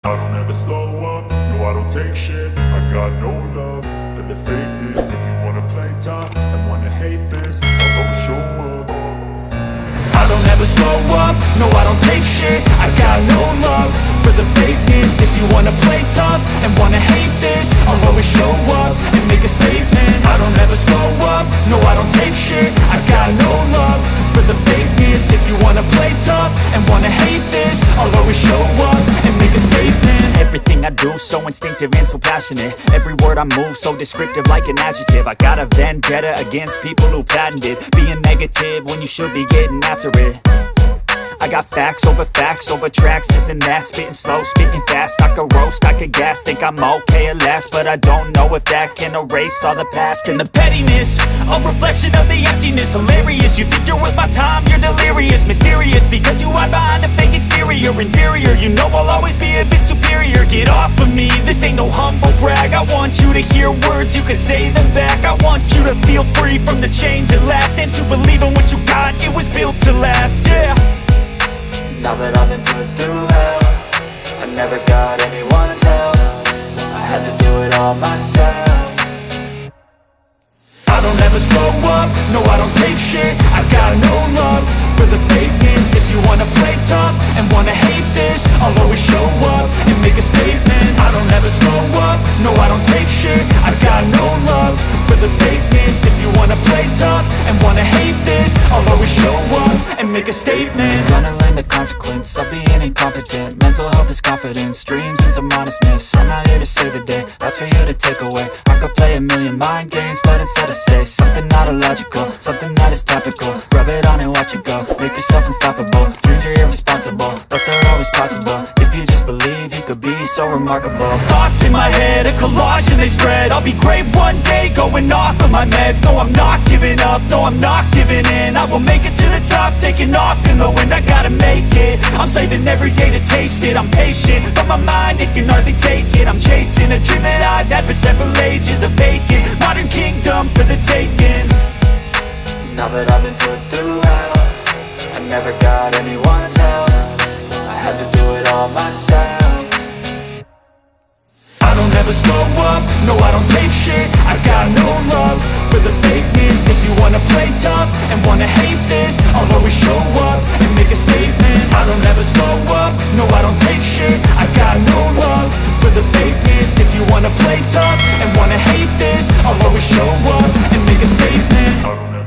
I don't ever slow up, no I don't take shit. I got no love for the fakeness. If you wanna play tough and wanna hate this, I'll always show up. I don't ever slow up, no I don't take shit. I got no love for the fakeness. If you wanna play tough and wanna hate this, I'll always show up and make a statement. I don't ever slow up, no I don't take shit. I got no love for the fakeness. If you wanna play tough and wanna hate this, I'll always show up and make a statement. Everything I do so instinctive and so passionate. Every word I move so descriptive like an adjective. I got a vendetta against people who patented being negative when you should be getting after it. I got facts over tracks, this and that. Spitting slow, spitting fast, I could roast, I could gas. Think I'm okay at last, but I don't know if that can erase all the past. And the pettiness, a reflection of the emptiness. Hilarious, you think you're worth my time, you're delirious. Mysterious, because you hide behind a fake exterior. Inferior, you know I'll always be a bit superior. Get off of me, this ain't no humble brag. I want you to hear words, you can say them back. I want you to feel free from the chains at last, and to believe in what you got, it was built to last, yeah. Now that I've been put through hell, I never got anyone's help. I had to do it all myself. I don't ever slow up, no I don't take shit. I got no love for the fakeness. If you wanna play tough and wanna hate this, I'll always show up and make a statement. I don't ever slow up, no I don't take shit. I got no love for the fakeness. If you wanna play tough and wanna hate this, I'll always show up and make a statement. Gonna learn the consequence of being incompetent. Mental health is confidence, dreams and some honestness. I'm not here to save the day, that's for you to take away. I could play a million mind games, but instead I say something not illogical, something that is topical. Rub it on and watch it go, make yourself unstoppable. Dreams are irresponsible, but they're always possible. If you just believe, you could be so remarkable. Thoughts in my head, a collage and they spread. I'll be great one day, going off of my meds. No, I'm not giving up, no, I'm not giving in. I will make it to the top, taking off in the wind. I gotta make it, I'm saving every day to taste it. I'm patient, but my mind, it can hardly take it. I'm chasing a dream that I've had for several ages. A vacant, modern kingdom for the taking. Now that I've been put through hell, I never got anyone's help. I had to do it all myself. I don't ever slow up, no I don't take shit. I got no love for the fakeness. If you wanna play tough and wanna hate this, I'll always show up and make a statement. I don't ever slow up, no I don't take shit. I got no love for the fakeness. If you wanna play tough and wanna hate this, I'll always show up